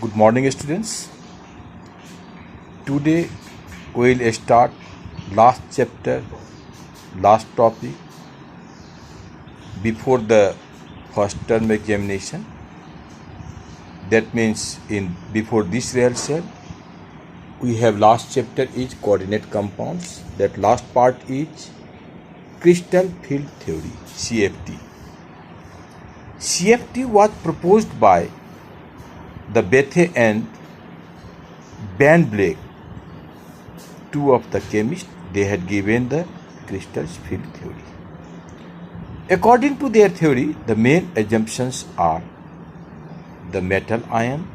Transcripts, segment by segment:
Good morning, students. Today we will start last chapter, last topic before the first term examination. That means before this rehearsal, we have last chapter is coordinate compounds. That last part is crystal field theory, CFT. CFT was proposed by the Bethe and Van Vleck, two of the chemists. They had given the crystal field theory. According to their theory, the main assumptions are the metal ion,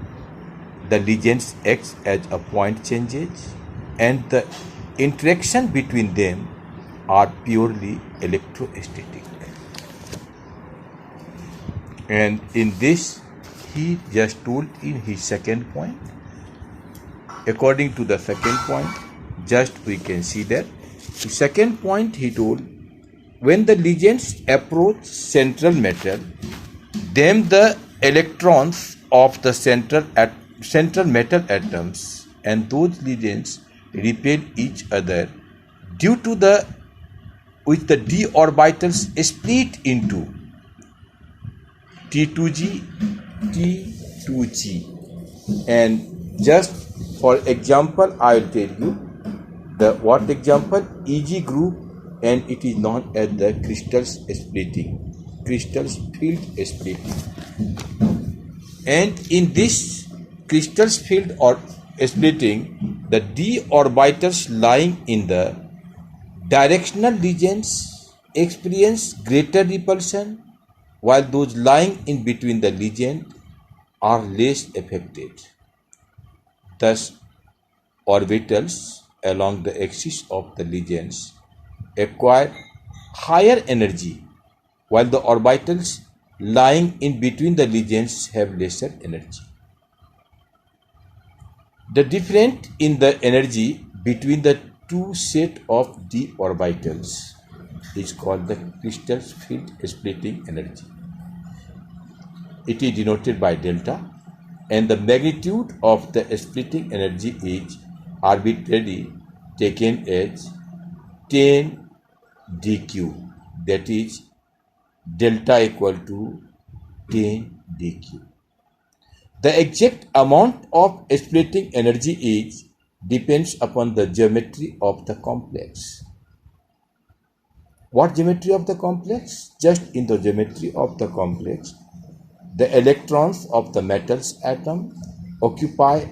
the ligands acts as a point changes, and the interaction between them are purely electrostatic. And in this, he just told in his second point. According to the second point, just we can see that the second point he told, when the ligands approach central metal, then the electrons of the central metal atoms and those ligands repel each other due to the d orbitals split into T2g, T2g. And just for example, I will tell you the what example, Eg group, and it is known as the crystals field splitting. And in this crystals field or splitting, the d orbitals lying in the directional ligands experience greater repulsion, while those lying in between the ligand are less affected. Thus, orbitals along the axis of the ligands acquire higher energy, while the orbitals lying in between the ligands have lesser energy. The difference in the energy between the two sets of d orbitals is called the crystal field splitting energy. It is denoted by delta, and the magnitude of the splitting energy is arbitrarily taken as 10 dq, that is delta equal to 10 dq. The exact amount of splitting energy depends upon the geometry of the complex. What geometry of the complex? Just in the geometry of the complex, the electrons of the metals atom occupy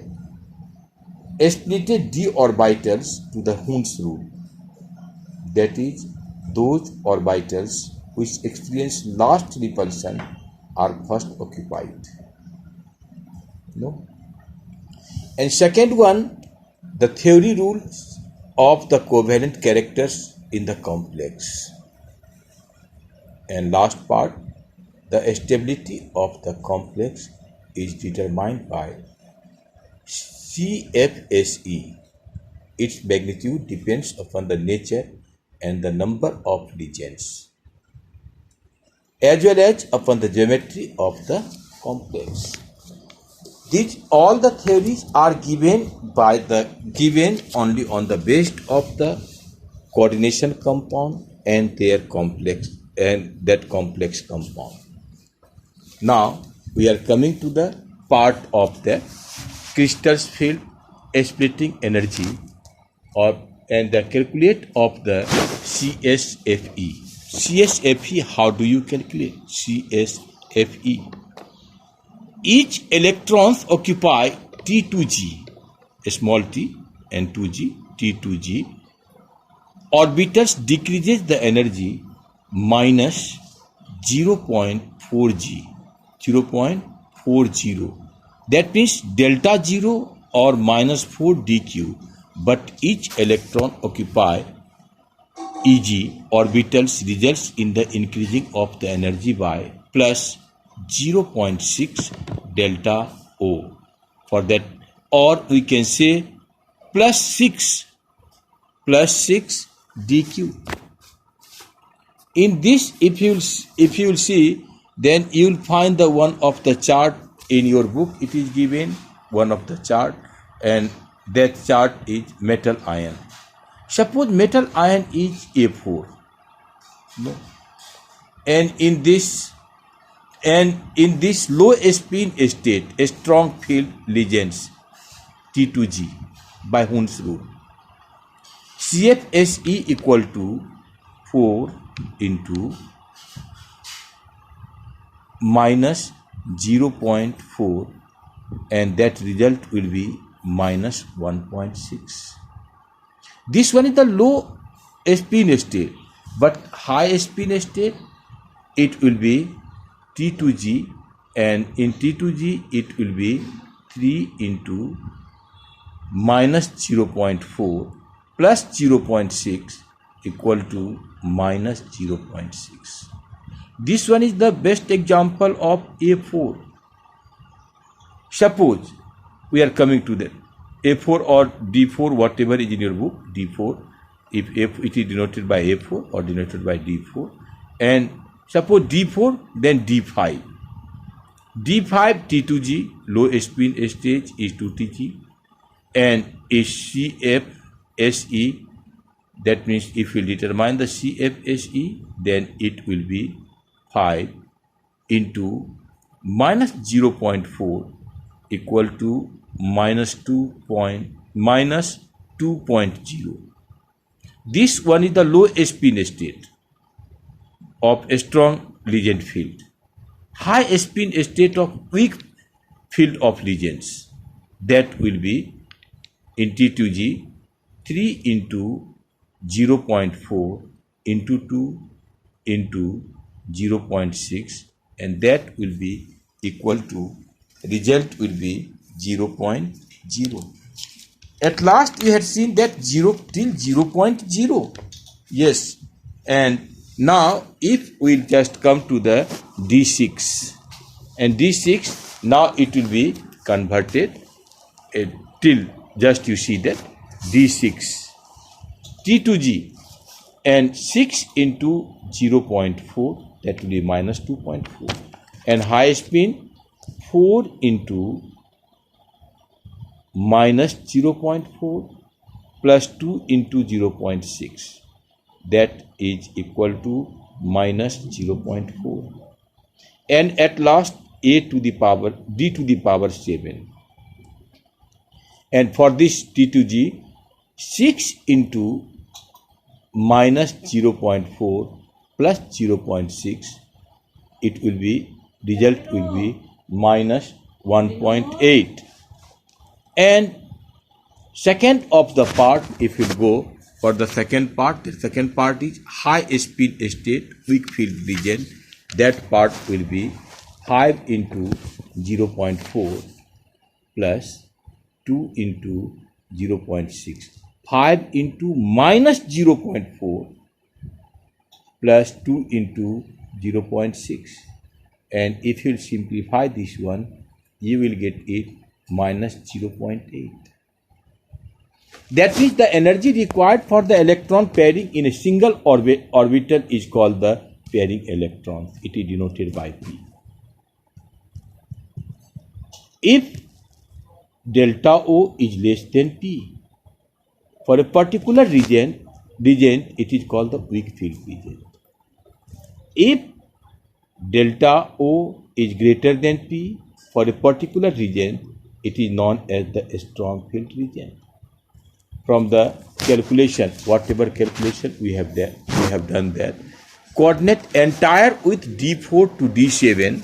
splitted d orbitals to the Hund's rule. That is, those orbitals which experience last repulsion are first occupied. No? And second one, the theory rules of the covalent characters in the complex. And last part, the stability of the complex is determined by CFSE. Its magnitude depends upon the nature and the number of ligands, as well as upon the geometry of the complex. These all the theories are given only on the basis of the coordination compound and their complex and that complex compound. Now we are coming to the part of the crystal field splitting energy and the calculate of the CSFE. CSFE, how do you calculate CSFE? Each electrons occupy T2g, small t, and 2g, T2g. Orbitals decreases the energy minus 0.4g, 0.40. That means delta 0 or minus 4 dq, but each electron occupy Eg orbitals results in the increasing of the energy by plus 0.6 delta O for that, or we can say plus 6 dq. In this, if you will see, then you will find the one of the chart in your book. It is given one of the chart, and that chart is metal ion. Suppose metal ion is A4. No. And in this low spin state, a strong field legends T2G by Hund's rule. CFSE equal to 4 into minus 0.4, and that result will be minus 1.6. This one is the low spin state, but high spin state it will be T2G, and in T2G it will be 3 into minus 0.4 plus 0.6 equal to minus 0.6. This one is the best example of A4. Suppose we are coming to that A4 or D4, whatever is in your book, D4, if it is denoted by A4 or denoted by D4, and suppose D4, then D5. D5 T2G, low spin stage is 2Tg, and is CFSE. That means if we determine the CFSE, then it will be 5 into minus 0.4 equal to minus 2.0. This one is the low spin state of a strong legend field. High spin state of weak field of legends, that will be in T2G 3 into 0.4 into 2 into 0.6, and that will be equal to, result will be 0.0. At last we had seen that 0 till 0.0. Yes, and now if we just come to the D6, and D6, now it will be converted till, just you see that D6 T2G, and 6 into 0.4, that will be minus 2.4, and high spin 4 into minus 0.4 plus 2 into 0.6, that is equal to minus 0.4, and at last d to the power 7, and for this T2G 6 into minus 0.4 plus 0.6, it will be, result will be minus 1.8. And second of the part, if you go for the second part, the second part is high spin state weak field region. That part will be 5 into 0.4 plus 2 into 0.6. 5 into minus 0.4 plus 2 into 0.6, and if you simplify this one, you will get it minus 0.8. That means the energy required for the electron pairing in a single orbital is called the pairing electron. It is denoted by P. If delta O is less than P, for a particular region, it is called the weak field region. If delta O is greater than P, for a particular region, it is known as the strong field region. From the calculation, whatever calculation we have done that, coordinate entire with D4 to D7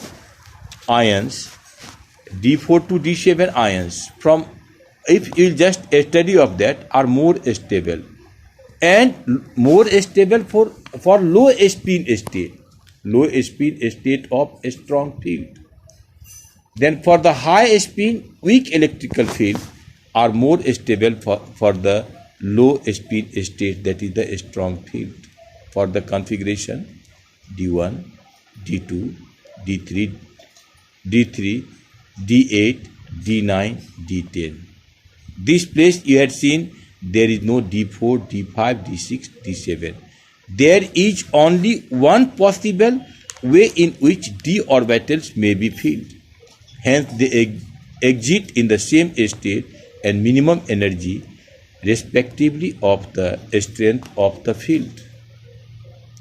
ions, from, if you just study of that, are more stable, and more stable for low spin state of a strong field. Then for the high spin weak electrical field are more stable for the low spin state, that is the strong field. For the configuration D1, D2, D3, D8, D9, D10. This place you had seen there is no D4, D5, D6, D7. There is only one possible way in which d orbitals may be filled. Hence exist in the same state and minimum energy respectively of the strength of the field.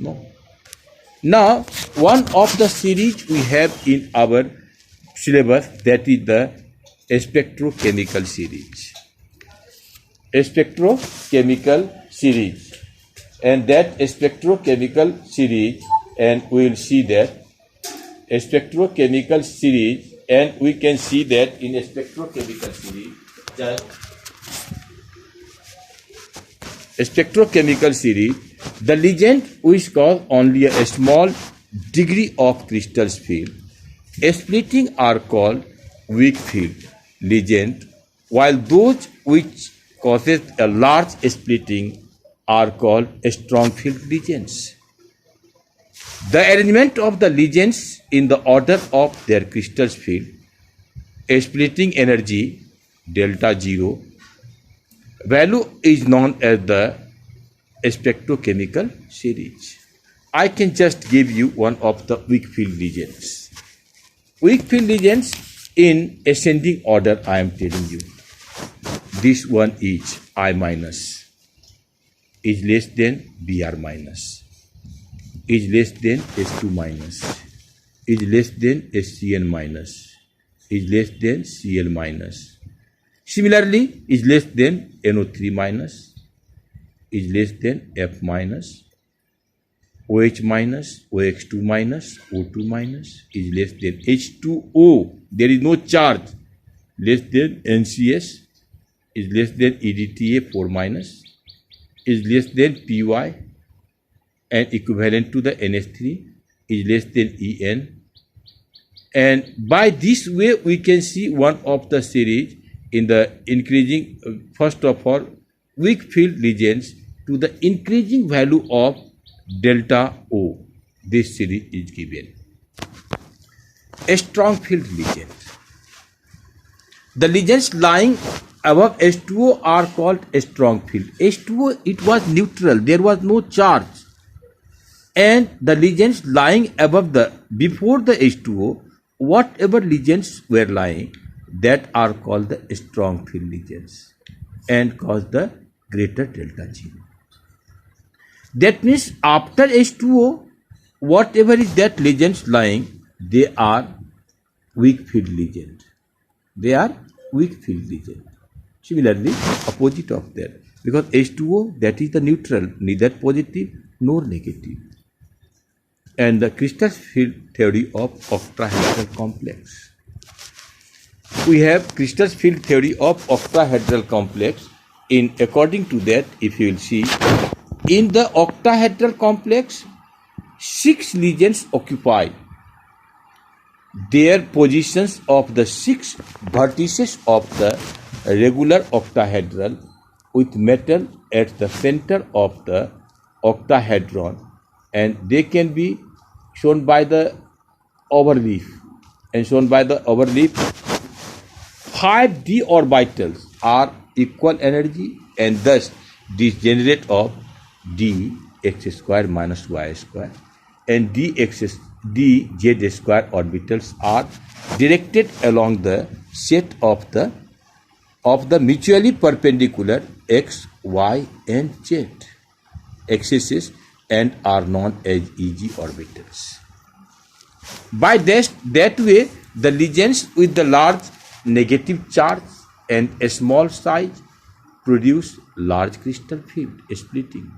No. Now, one of the series we have in our syllabus, that is the spectrochemical series. Spectrochemical series. And that spectrochemical series, and we will see that spectrochemical series, and we can see that in a spectrochemical series, just spectrochemical series, the legend which cause only a small degree of crystal field splitting are called weak field legend, while those which causes a large splitting are called strong field legends. The arrangement of the legends in the order of their crystal field splitting energy delta 0 value is known as the spectrochemical series. I can just give you one of the weak field legends. Weak field legends in ascending order, I am telling you. This one is I minus, is less than Br minus, is less than S2 minus, is less than SCN minus, is less than Cl minus. Similarly, is less than NO3 minus, is less than F minus, OH minus, OX2 minus, O2 minus, is less than H2O. There is no charge. Less than NCS, is less than EDTA 4 minus, is less than PY, and equivalent to the NH3, is less than En. And by this way, we can see one of the series in the increasing, first of all, weak field legends to the increasing value of delta O. This series is given. A strong field legend. The legends lying above H2O are called a strong field. H2O, it was neutral, there was no charge. And the legends lying above the, before the H2O, whatever legends were lying, that are called the strong field legends and cause the greater delta 0. That means after H2O, whatever is that legends lying, they are weak field legend. They are weak field legend. Similarly, opposite of that, because H2O, that is the neutral, neither positive nor negative. And the crystal field theory of octahedral complex. We have crystal field theory of octahedral complex. In according to that, if you will see, in the octahedral complex, 6 legends occupy their positions of the 6 vertices of the regular octahedral with metal at the center of the octahedron, and they can be shown by the overleaf, and shown by the overleaf. 5 d orbitals are equal energy, and thus this generate of d x square minus y square, and d z square orbitals are directed along the set of the mutually perpendicular x, y, and z axes, and are known as EG orbitals. By that way, the legends with the large negative charge and a small size produce large crystal field splitting.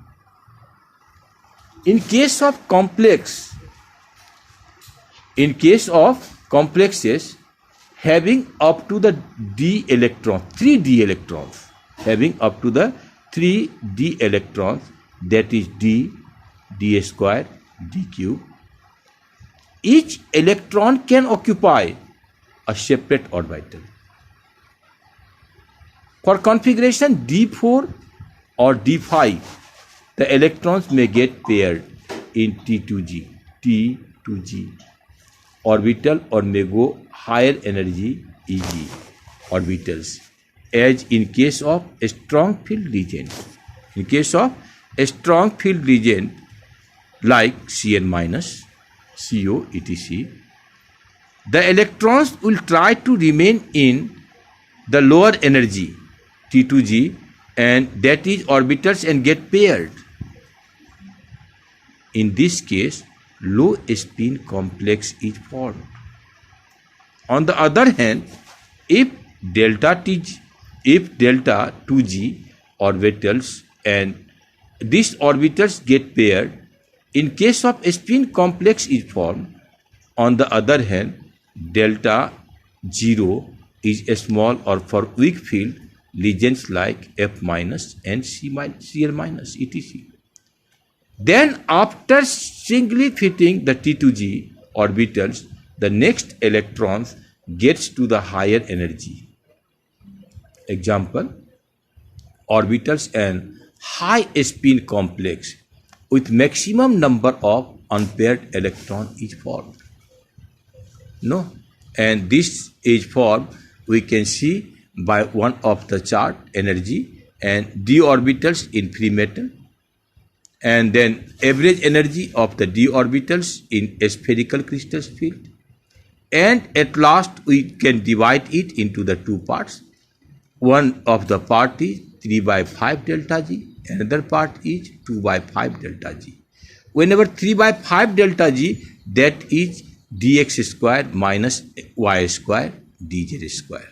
In case of complexes having up to the d electron, 3d electrons, having up to the 3d electrons, that is d square, d cube, each electron can occupy a separate orbital. For configuration d4 or d5, the electrons may get paired in T2G orbital, or may go higher energy EG orbitals, as in case of a strong field legend. In case of a strong field legend like Cn minus, CO, etc., the electrons will try to remain in the lower energy T2g, and that is orbitals, and get paired. In this case, low spin complex is formed. On the other hand, if delta 2g orbitals and these orbitals get paired, in case of spin complex is formed. On the other hand, delta 0 is a small, or for weak field lesions like F minus and Cl minus etc. Then after singly fitting the T2g orbitals, the next electrons gets to the higher energy. Example, orbitals and high spin complex with maximum number of unpaired electron is formed. No, and this is formed, we can see by one of the chart energy and d orbitals in free metal, and then average energy of the d orbitals in a spherical crystal field, and at last we can divide it into the two parts. One of the part is 3 by 5 delta g, another part is 2 by 5 delta g. Whenever 3 by 5 delta g, that is dx square minus y square dz square,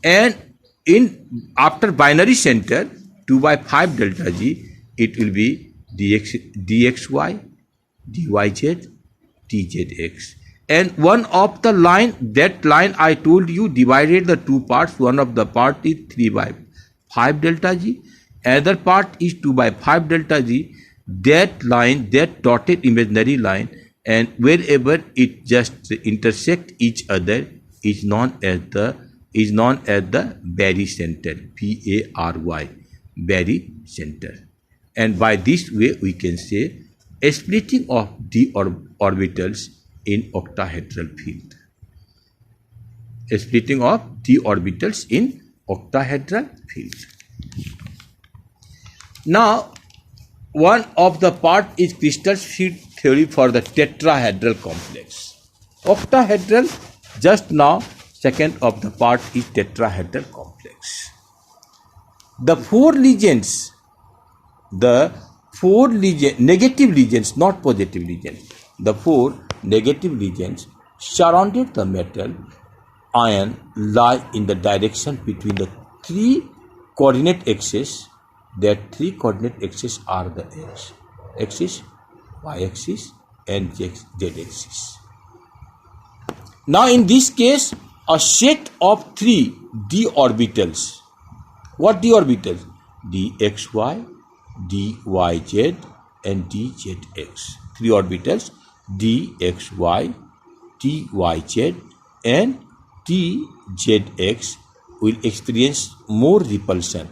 and in after binary center 2 by 5 delta g, it will be dxy, dyz, dzx. And one of the line, that line I told you divided the two parts. One of the part is 3 by 5 delta g, other part is 2 by 5 delta g. That line, that dotted imaginary line, and wherever it just intersect each other is known as the Berry center, P-A-R-Y, Berry center. And by this way we can say a splitting of d orbitals in octahedral field. A splitting of d orbitals in octahedral field. Now, one of the part is crystal field theory for the tetrahedral complex. Octahedral, just now second of the part is tetrahedral complex. The four legions, negative legions, not positive legions, the four negative legions surrounded the metal ion lie in the direction between the three coordinate axes. That three coordinate axes are the x axis, y axis and z axis. Now in this case, a set of three d orbitals. What d orbitals? dxy, dyz and dzx. Three orbitals, dxy, dyz and dzx will experience more repulsion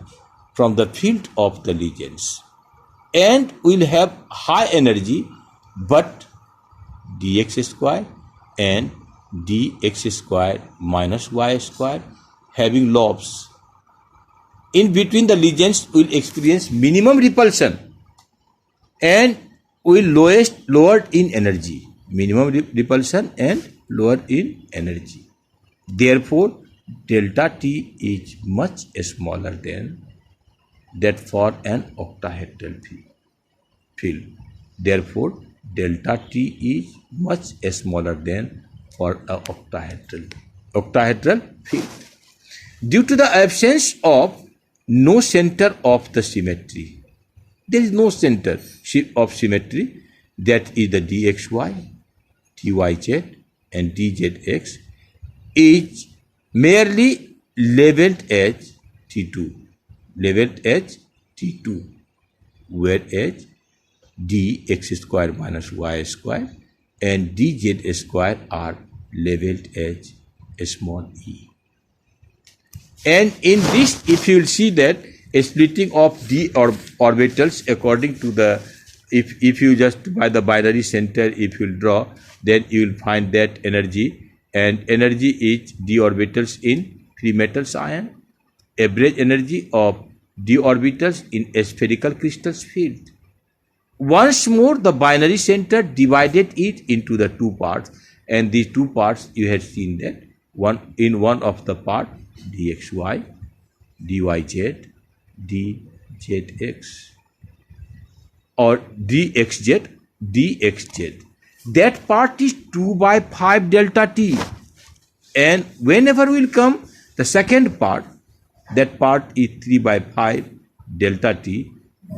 from the field of the legions and will have high energy, but dx square and dx square minus y square having lobes in between the legions will experience minimum repulsion and will lowered in energy. Minimum repulsion and lower in energy. Therefore, delta T is much smaller than that for an octahedral field. Therefore, delta T is much smaller than for an octahedral field. Due to the absence of no center of the symmetry, there is no center of symmetry, that is the dxy, dyz and dzx is merely leveled as T2. Whereas dx square minus y square and dz square are leveled as small e. And in this, if you will see that a splitting of d orbitals according to the, if you just by the binary center, if you will draw, then you will find that energy, and energy is d orbitals in free metals ion, average energy of d orbitals in a spherical crystal field. Once more, the binary center divided it into the two parts, and these two parts you had seen that one of the part dxy, dyz, dzx, or dxz. That part is 2 by 5 delta t, and whenever will come the second part, that part is 3 by 5 delta t,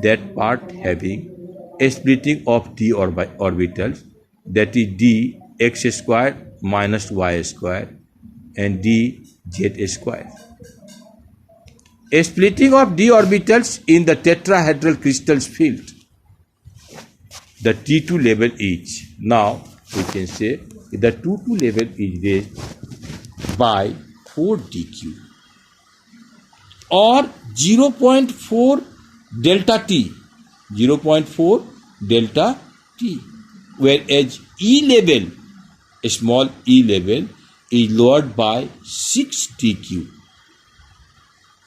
that part having a splitting of d orbitals, that is dx square minus y square and dz square. A splitting of d orbitals in the tetrahedral crystals field, the T2 level is, now we can say the T2 level is raised by 4 dq or 0.4 delta t, 0.4 delta t, whereas E level, a small E level, is lowered by 6 dq,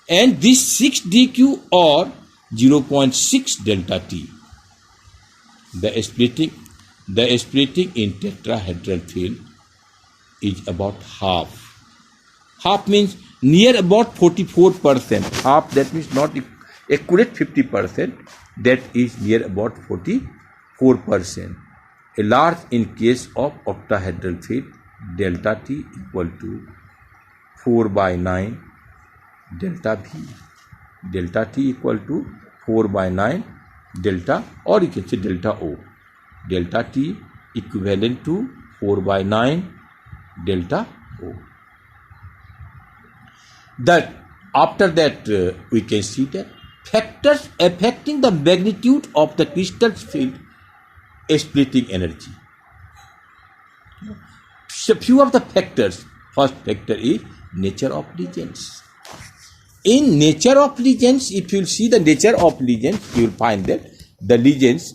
and this 6 dq or 0.6 delta t. The splitting in tetrahedral field is about half. Half means near about 44%. Half, that means not accurate 50%. That is near about 44%. A large in case of octahedral field, delta t equal to 4 by 9 delta v. Delta t equal to 4 by 9 delta, or you can say delta O. Delta t equivalent to 4 by 9 delta O. That after that we can see that factors affecting the magnitude of the crystal's field splitting energy. So few of the factors. First factor is nature of regions. In nature of regions, if you see the nature of regions, you will find that the regions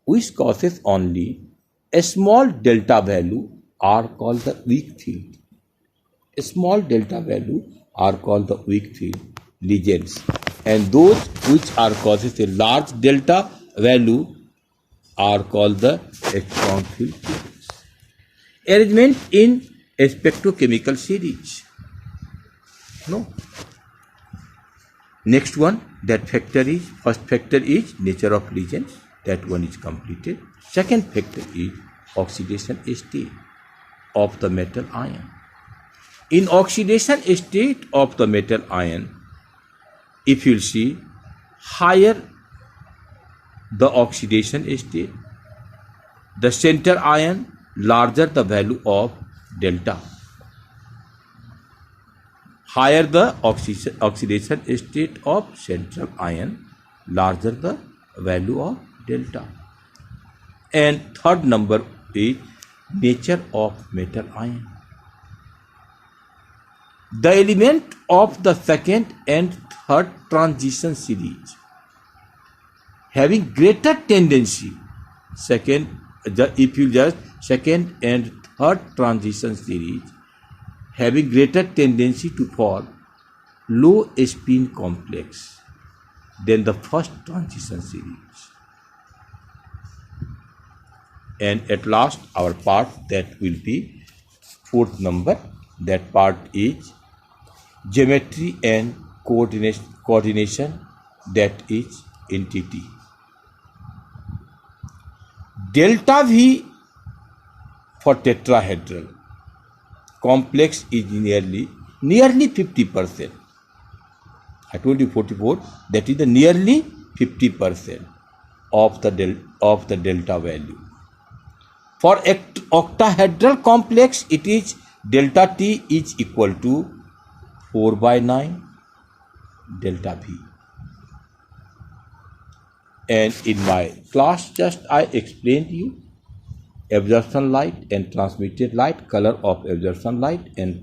which causes only a small delta value are called the weak field. A small delta value are called the weak field regions, and those which are causes a large delta value are called the strong field regions. Arrangement in a spectrochemical series. No. Next one, that factor is, first factor is nature of regions, that one is completed. Second factor is oxidation state of the metal ion. In oxidation state of the metal ion, if you see, higher the oxidation state, the center ion, larger the value of delta. Higher the oxidation state of central ion, larger the value of delta. And third number is nature of metal ion. The element of the second and third transition series having greater tendency, if you just second and third transition series having greater tendency to form low spin complex than the first transition series. And at last our part, that will be fourth number, that part is geometry and coordination, that is entity. Delta V for tetrahedral complex is nearly 50%. I told you 44, that is the nearly 50% of the delta value. For octahedral complex, it is delta T is equal to 4 by 9 delta V. And in my class just I explained you absorption light and transmitted light, color of absorption light and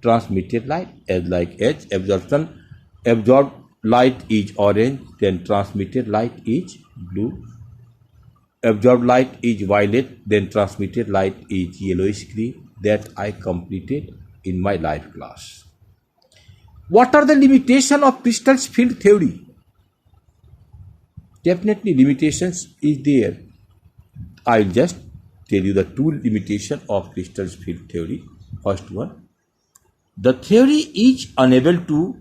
transmitted light as like H. Absorbed light is orange, then transmitted light is blue. Absorbed light is violet, then transmitted light is yellowish green. That I completed in my live class. What are the limitations of crystal field theory? Definitely limitations is there. I will just tell you the two limitations of crystal field theory. First one, the theory is unable to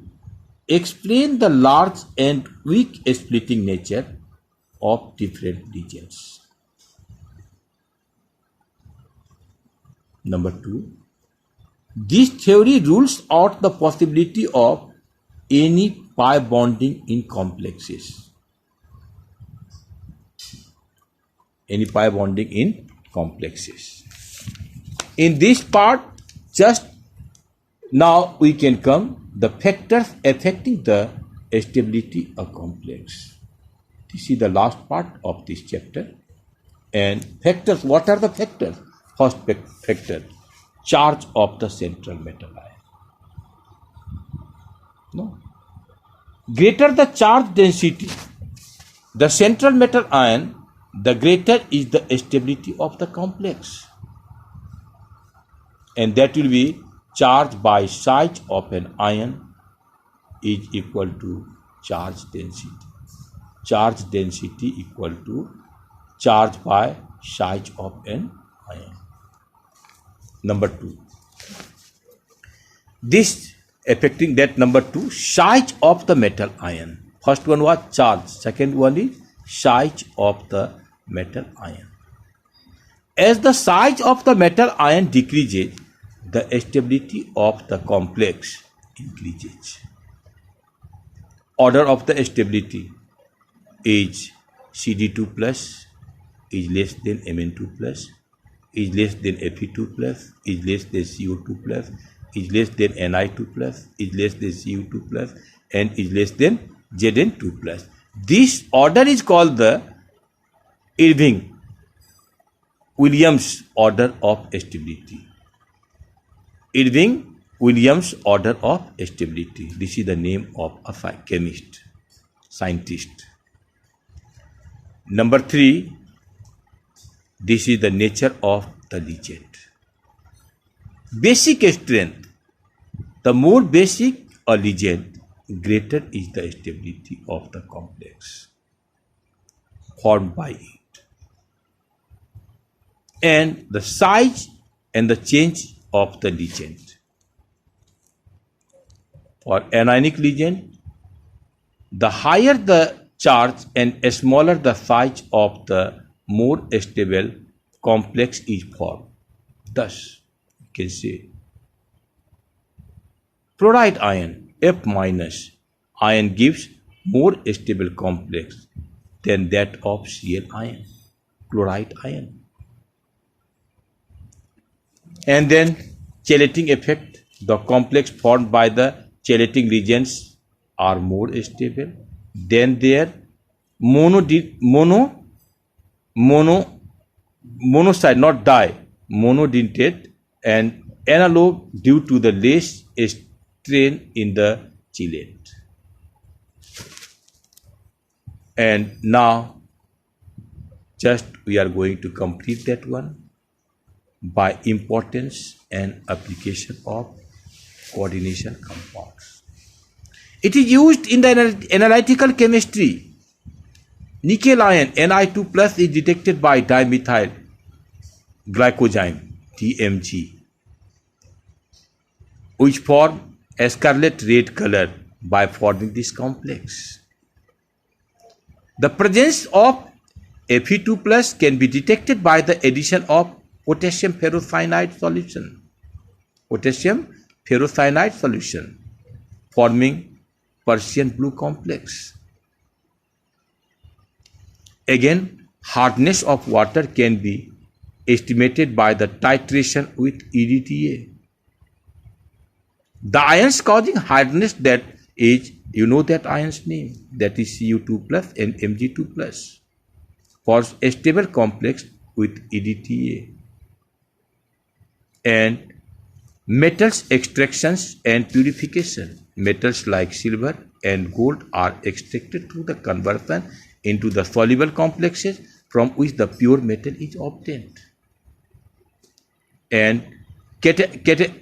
explain the large and weak splitting nature of different regions. Number two, this theory rules out the possibility of any pi bonding in complexes. Any pi bonding in complexes. In this part, just now we can come the factors affecting the stability of complex. This is the last part of this chapter. And factors, what are the factors? First factor, charge of the central metal ion. No. Greater the charge density, the central metal ion, the greater is the stability of the complex. And that will be charge by size of an ion is equal to charge density. Charge density equal to charge by size of an ion. Number two. This affecting that number two, size of the metal ion. First one was charge. Second one is size of the metal ion. As the size of the metal ion decreases, the stability of the complex increases. Order of the stability is Cd2 plus is less than Mn2 plus, is less than Fe2 plus, is less than CO2 plus, is less than Ni2 plus, is less than Cu2 plus, and is less than Zn2 plus. This order is called the Irving-Williams order of stability. Irving-Williams order of stability. This is the name of a chemist, scientist. Number three, this is the nature of the legend. Basic strength. The more basic a legend, greater is the stability of the complex formed by it. And the size and the change of the legend. For anionic legend, the higher the charge and smaller the size of the more stable complex is formed. Thus, you can say fluoride ion F minus ion gives more stable complex than that of Cl ion, chloride ion. And then chelating effect, the complex formed by the chelating reagents are more stable than their monoside, not monodentate and analog due to the less strain in the chelate. And now just we are going to complete that one by importance and application of coordination compounds. It is used in the analytical chemistry. Nickel ion Ni2 plus is detected by dimethyl glycozyme DMG, which form a scarlet red color by forming this complex. The presence of Fe2 plus can be detected by the addition of potassium ferrocyanide solution. Potassium ferrocyanide solution forming Persian blue complex. Again, hardness of water can be estimated by the titration with EDTA. The ions causing hardness, that is, you know that ion's name, that is Cu2 plus and Mg2 plus, for a stable complex with EDTA. And metals extractions and purification. Metals like silver and gold are extracted through the conversion into the soluble complexes from which the pure metal is obtained. And catalysis.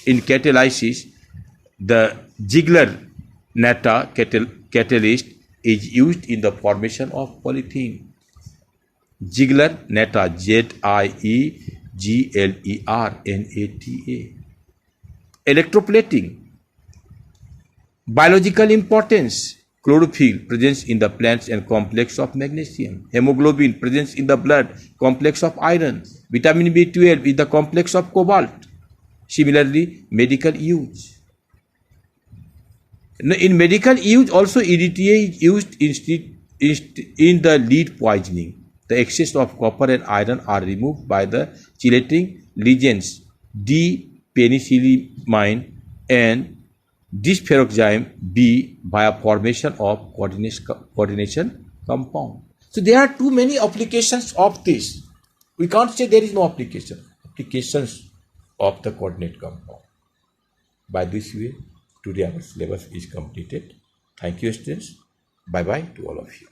In catalysis, the Ziegler-Natta catalyst is used in the formation of polythene. Ziegler-Natta, Ziegler-Natta. Electroplating. Biological importance. Chlorophyll, presence in the plants and complex of magnesium. Hemoglobin, presence in the blood, complex of iron. Vitamin B12 is the complex of cobalt. Similarly, medical use. In medical use, also EDTA is used in the lead poisoning. The excess of copper and iron are removed by the chelating ligands D-penicillamine and dysferroxime B via formation of coordination compound. So there are too many applications of this. We can't say there is no applications of the coordinate compound. By this way, today our syllabus is completed. Thank you, students. Bye-bye to all of you.